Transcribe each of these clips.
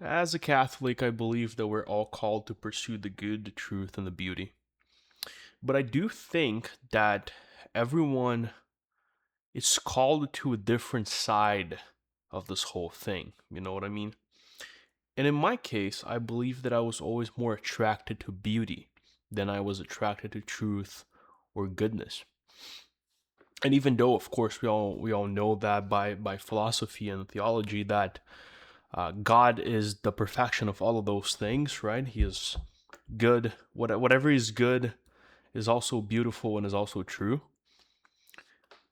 As a Catholic, I believe that we're all called to pursue the good, the truth, and the beauty. But I do think that everyone is called to a different side of this whole thing. You know what I mean? And in my case, I believe that I was always more attracted to beauty than I was attracted to truth or goodness. And even though, of course, we all know that by philosophy and theology that God is the perfection of all of those things, right? He is good. Whatever is good is also beautiful and is also true.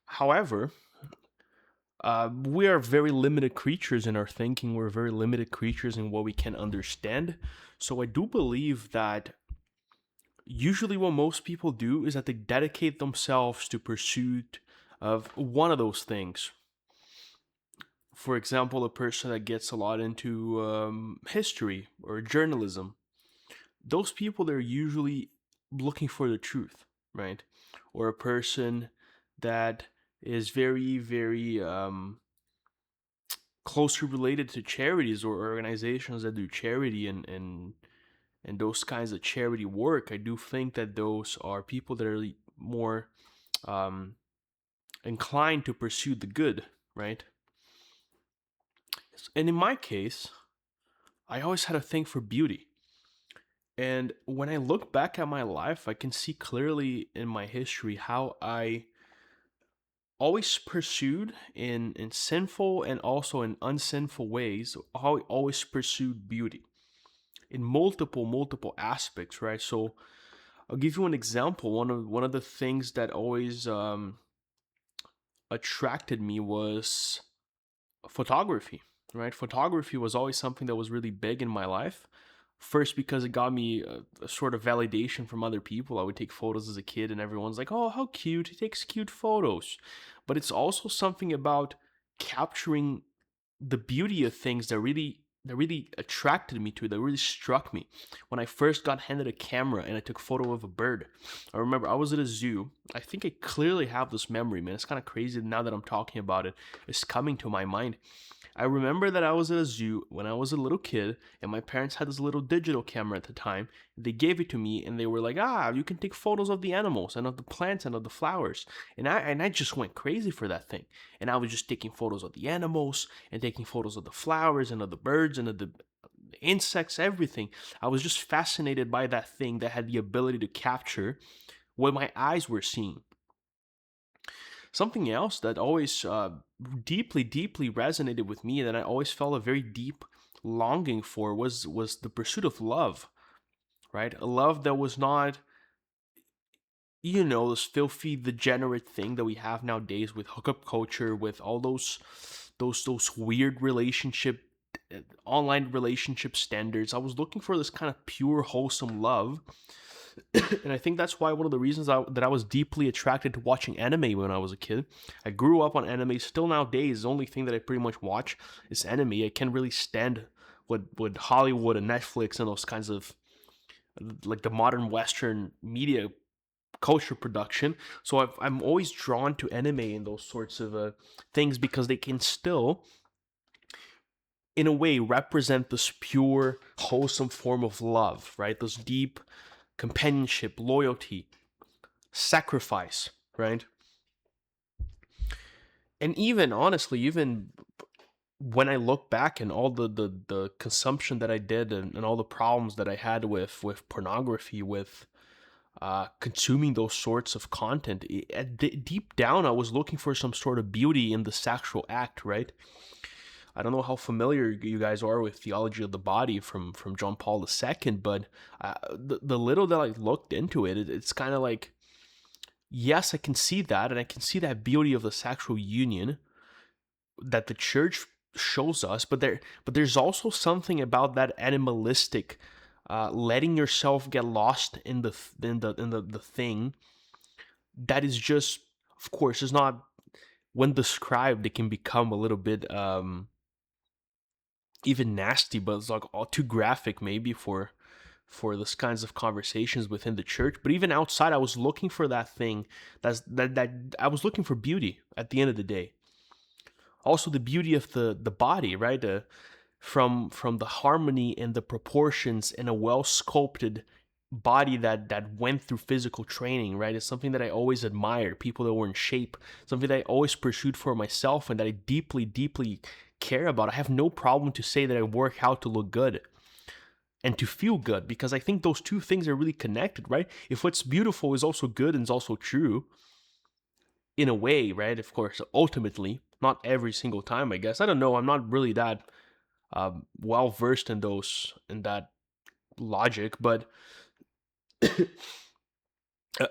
However, we are very limited creatures in our thinking. We're very limited creatures in what we can understand. So I do believe that usually what most people do is that they dedicate themselves to pursuit of one of those things. For example, a person that gets a lot into history or journalism, those people they're usually looking for the truth, right? Or a person that is very closely related to charities or organizations that do charity and those kinds of charity work. I do think that those are people that are more um, inclined to pursue the good, right? And in my case, I always had a thing for beauty. And when I look back at my life, I can see clearly in my history how I always pursued in sinful and also in unsinful ways, how I always pursued beauty in multiple aspects, right? So I'll give you an example. One of the things that always attracted me was photography, right? Photography was always something that was really big in my life. First, because it got me a sort of validation from other people. I would take photos as a kid, and everyone's like, "Oh, how cute! He takes cute photos." But it's also something about capturing the beauty of things that really attracted me to it, that really struck me. When I first got handed a camera and I took a photo of a bird, I remember I was at a zoo. I think I clearly have this memory, man. It's kind of crazy now that I'm talking about it. It's coming to my mind. I remember that I was at a zoo when I was a little kid, and my parents had this little digital camera at the time. They gave it to me, and they were like, you can take photos of the animals and of the plants and of the flowers. And I just went crazy for that thing. And I was just taking photos of the animals and taking photos of the flowers and of the birds and of the insects, everything. I was just fascinated by that thing that had the ability to capture what my eyes were seeing. Something else that always deeply resonated with me, that I always felt a very deep longing for, was the pursuit of love. Right, a love that was not, this filthy, degenerate thing that we have nowadays with hookup culture, with all those weird online relationship standards. I was looking for this kind of pure, wholesome love. And I think that's why one of the reasons that I was deeply attracted to watching anime when I was a kid. I grew up on anime. Still nowadays, the only thing that I pretty much watch is anime. I can't really stand what Hollywood and Netflix and those kinds of, like, the modern Western media culture production. So I'm always drawn to anime and those sorts of things because they can still, in a way, represent this pure, wholesome form of love, right? This deep companionship, loyalty, sacrifice, right? And even honestly, even when I look back and all the consumption that I did, and all the problems that I had with pornography, with consuming those sorts of content, deep down I was looking for some sort of beauty in the sexual act, right? I don't know how familiar you guys are with theology of the body from John Paul II, but the little that I looked into it, it's kind of like, yes, I can see that, and I can see that beauty of the sexual union that the church shows us, but there's also something about that animalistic, letting yourself get lost in the thing that is just, of course, is not, when described, it can become a little bit even nasty, but it's like all too graphic maybe for this kinds of conversations within the church. But even outside, I was looking for that thing. That I was looking for beauty at the end of the day. Also, the beauty of the body, right? from the harmony and the proportions and a well sculpted body that went through physical training, right? It's something that I always admired, people that were in shape, something that I always pursued for myself and that I deeply, deeply care about. I have no problem to say that I work out to look good and to feel good, because I think those two things are really connected, right? If what's beautiful is also good and is also true, in a way, right? Of course, ultimately, not every single time, I guess. I don't know. I'm not really that well versed in that logic, but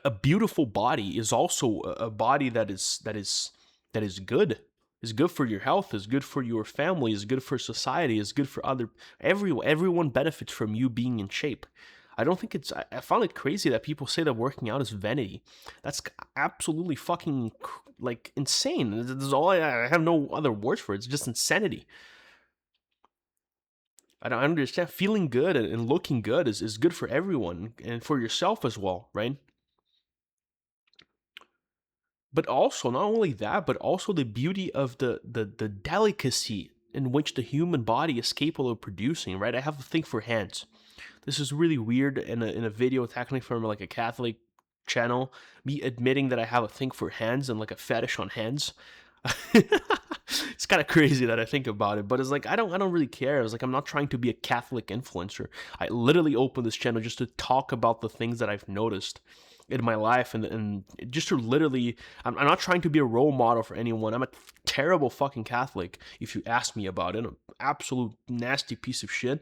a beautiful body is also a body that is good. Is good for your health, is good for your family, is good for society, is good for everyone benefits from you being in shape. I don't think I found it crazy that people say that working out is vanity. That's absolutely fucking like insane. This is all I have no other words for it. It's just insanity. I don't understand. Feeling good and looking good is good for everyone and for yourself as well, right? But also, not only that, but also the beauty of the delicacy in which the human body is capable of producing, right? I have a thing for hands. This is really weird in a video technically from like a Catholic channel, me admitting that I have a thing for hands and like a fetish on hands. It's kind of crazy that I think about it, but it's like I don't really care. It's like I'm not trying to be a Catholic influencer. I literally opened this channel just to talk about the things that I've noticed in my life, and just to literally, I'm not trying to be a role model for anyone. I'm a terrible fucking Catholic if you ask me about it. I'm an absolute nasty piece of shit,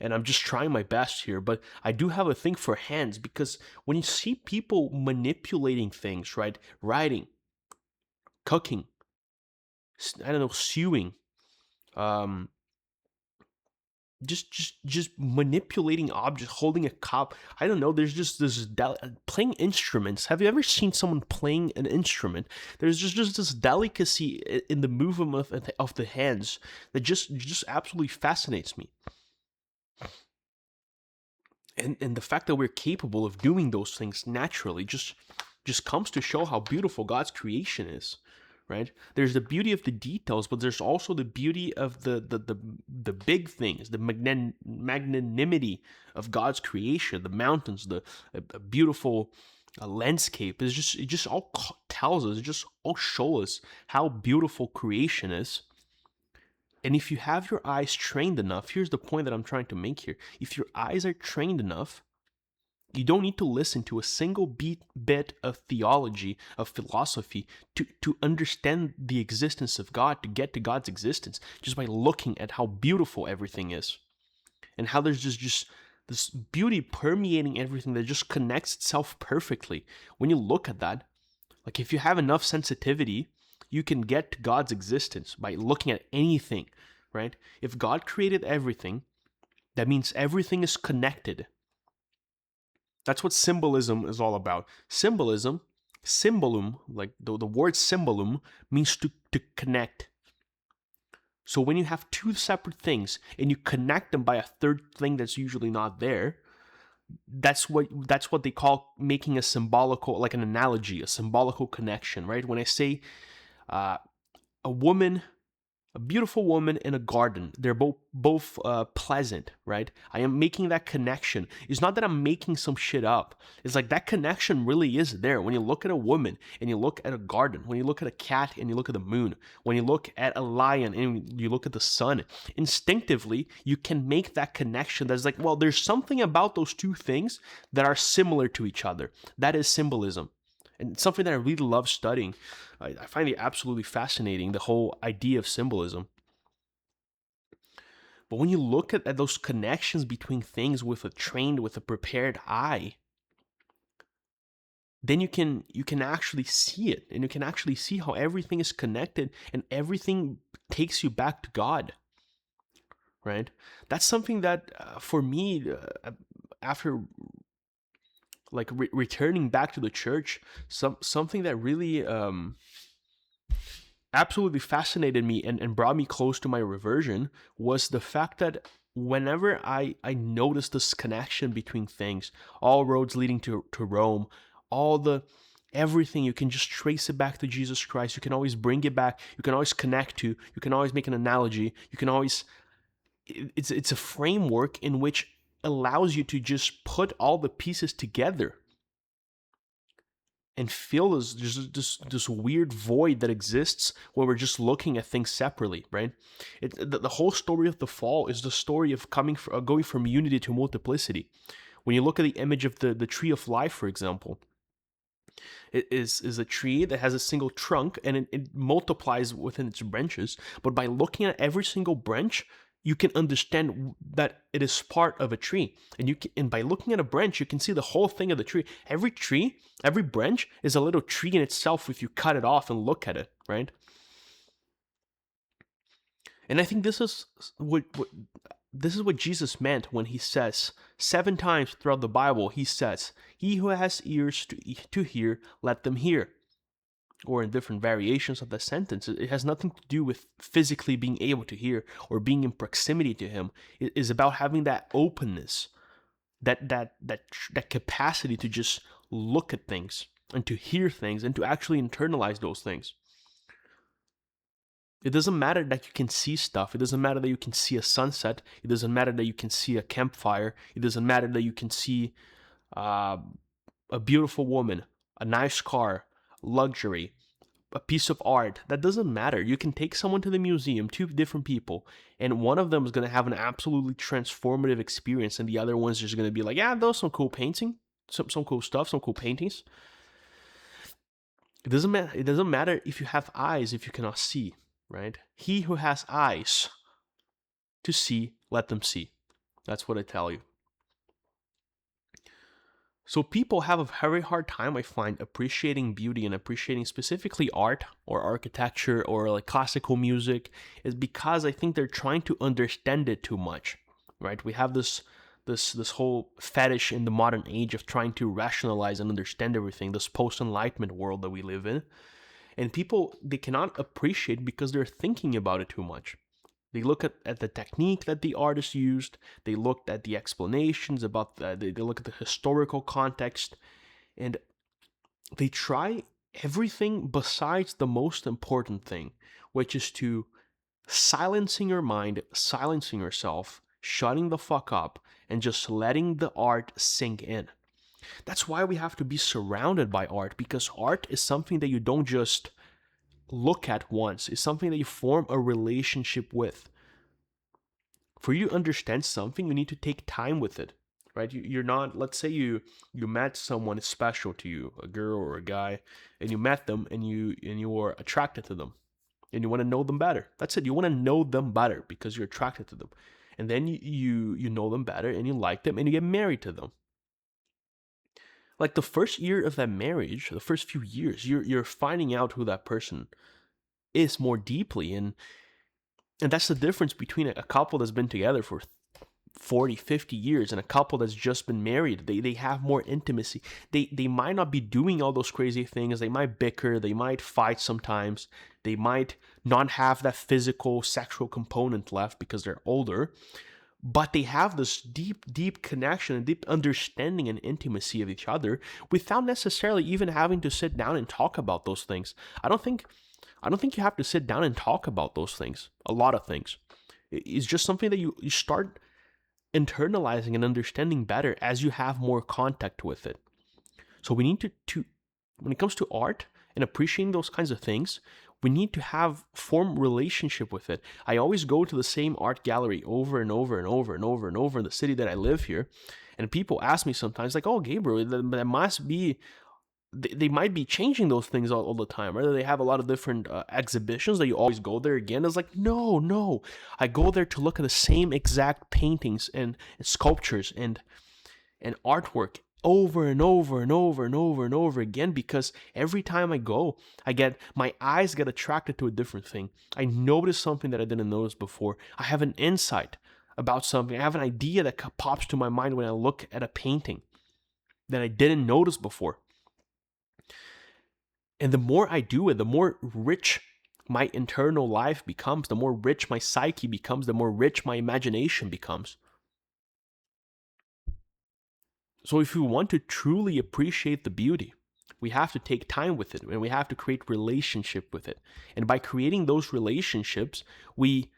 and I'm just trying my best here. But I do have a thing for hands, because when you see people manipulating things, right, writing, cooking, I don't know, sewing, um, just manipulating objects, holding a cup. I don't know. There's just this playing instruments. Have you ever seen someone playing an instrument? There's just this delicacy in the movement of the hands that just absolutely fascinates me. And the fact that we're capable of doing those things naturally just comes to show how beautiful God's creation is. Right? There's the beauty of the details, but there's also the beauty of the big things, the magnanimity of God's creation, the mountains, the a beautiful landscape. It just all tells us, it just all shows us how beautiful creation is. And if you have your eyes trained enough, here's the point that I'm trying to make here. If your eyes are trained enough, you don't need to listen to a single bit of theology, of philosophy, to understand the existence of God, to get to God's existence, just by looking at how beautiful everything is. And how there's just this beauty permeating everything that just connects itself perfectly. When you look at that, like if you have enough sensitivity, you can get to God's existence by looking at anything, right? If God created everything, that means everything is connected. That's what symbolism is all about. Symbolism, symbolum, like the word symbolum, means to connect. So when you have two separate things and you connect them by a third thing that's usually not there, that's what they call making a symbolical, like an analogy, a symbolical connection, right? When I say a woman, a beautiful woman in a garden, they're both pleasant, right? I am making that connection. It's not that I'm making some shit up. It's like that connection really is there. When you look at a woman and you look at a garden, when you look at a cat and you look at the moon, when you look at a lion and you look at the sun, instinctively you can make that connection. That's like, well, there's something about those two things that are similar to each other. That is symbolism. And it's something that I really love studying. I find it absolutely fascinating, the whole idea of symbolism. But when you look at those connections between things with a prepared eye, then you can actually see it, and you can actually see how everything is connected and everything takes you back to God. Right? That's something that for me, after like returning back to the church, something that really absolutely fascinated me and brought me close to my reversion was the fact that whenever I noticed this connection between things, all roads leading to Rome, everything, you can just trace it back to Jesus Christ. You can always bring it back. You can always connect to, you can always make an analogy. You can always it's a framework in which allows you to just put all the pieces together and feel this weird void that exists when we're just looking at things separately, right? The whole story of the fall is the story of going from unity to multiplicity. When you look at the image of the tree of life, for example, it is a tree that has a single trunk and it multiplies within its branches. But by looking at every single branch, you can understand that it is part of a tree. And by looking at a branch, you can see the whole thing of the tree. Every branch is a little tree in itself if you cut it off and look at it, right? And I think this is what Jesus meant when he says 7 times throughout the Bible, he says, "He who has ears to hear, let them hear." Or in different variations of the sentence, it has nothing to do with physically being able to hear or being in proximity to him. It is about having that openness, that capacity to just look at things and to hear things and to actually internalize those things. It doesn't matter that you can see stuff. It doesn't matter that you can see a sunset. It doesn't matter that you can see a campfire. It doesn't matter that you can see a beautiful woman, a nice car, luxury, a piece of art. That doesn't matter. You can take someone to the museum, 2 different people, and one of them is going to have an absolutely transformative experience, and the other one's just going to be like, yeah, those some cool painting, some cool stuff, some cool paintings. It doesn't matter. It doesn't matter if you have eyes if you cannot see. Right? He who has eyes to see, let them see. That's what I tell you. So people have a very hard time, I find, appreciating beauty and appreciating specifically art or architecture or like classical music, is because I think they're trying to understand it too much. Right? We have this whole fetish in the modern age of trying to rationalize and understand everything, this post-enlightenment world that we live in. And people, they cannot appreciate because they're thinking about it too much. They look at the technique that the artist used. They looked at the explanations about they look at the historical context. And they try everything besides the most important thing, which is to silencing your mind, silencing yourself, shutting the fuck up, and just letting the art sink in. That's why we have to be surrounded by art, because art is something that you don't just look at once. It's something that you form a relationship with. For you to understand something, you need to take time with it, right? You're not, let's say you met someone special to you, a girl or a guy, and you met them and you were attracted to them and you want to know them better. That's it. You want to know them better because you're attracted to them. And then you know them better and you like them and you get married to them. Like the first year of that marriage, the first few years, you're finding out who that person is more deeply, and that's the difference between a couple that's been together for 40, 50 years and a couple that's just been married. They have more intimacy. They might not be doing all those crazy things. They might bicker. They might fight sometimes. They might not have that physical, sexual component left because they're older. But they have this deep connection and deep understanding and intimacy of each other without necessarily even having to sit down and talk about those things. I don't think you have to sit down and talk about those things. A lot of things. It's just something that you start internalizing and understanding better as you have more contact with it. So we need to when it comes to art and appreciating those kinds of things, we need to form relationship with it. I always go to the same art gallery over and over and over and over and over in the city that I live here. And people ask me sometimes, like, oh, Gabriel, that must be, they might be changing those things all the time, right? They have a lot of different exhibitions that you always go there again. It's like, no. I go there to look at the same exact paintings and sculptures and artwork over and over and over and over and over again, because every time I go, my eyes get attracted to a different thing. I notice something that I didn't notice before. I have an insight about something. I have an idea that pops to my mind when I look at a painting that I didn't notice before. And the more I do it, the more rich my internal life becomes, the more rich my psyche becomes, the more rich my imagination becomes. So if we want to truly appreciate the beauty, we have to take time with it and we have to create relationship with it. And by creating those relationships, we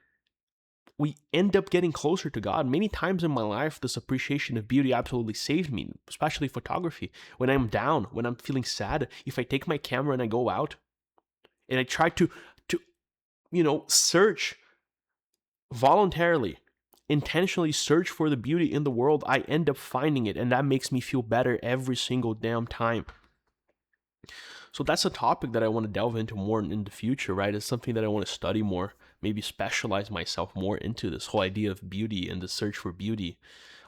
we end up getting closer to God. Many times in my life, this appreciation of beauty absolutely saved me, especially photography. When I'm down, when I'm feeling sad, if I take my camera and I go out and I try to search voluntarily, intentionally search for the beauty in the world, I end up finding it, and that makes me feel better every single damn time. So that's a topic that I want to delve into more in the future, right? It's something that I want to study more, maybe specialize myself more into, this whole idea of beauty and the search for beauty.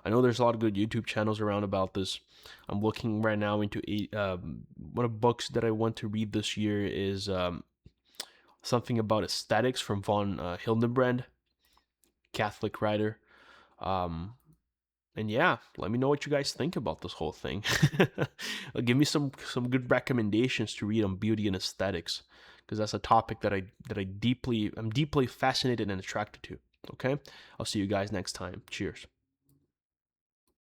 I know there's a lot of good YouTube channels around about this. I'm looking right now into one of the books that I want to read this year is something about aesthetics from von Hildenbrand, Catholic writer. And yeah, let me know what you guys think about this whole thing. Give me some good recommendations to read on beauty and aesthetics, because that's a topic that I'm deeply fascinated and attracted to. Okay, I'll see you guys next time. Cheers.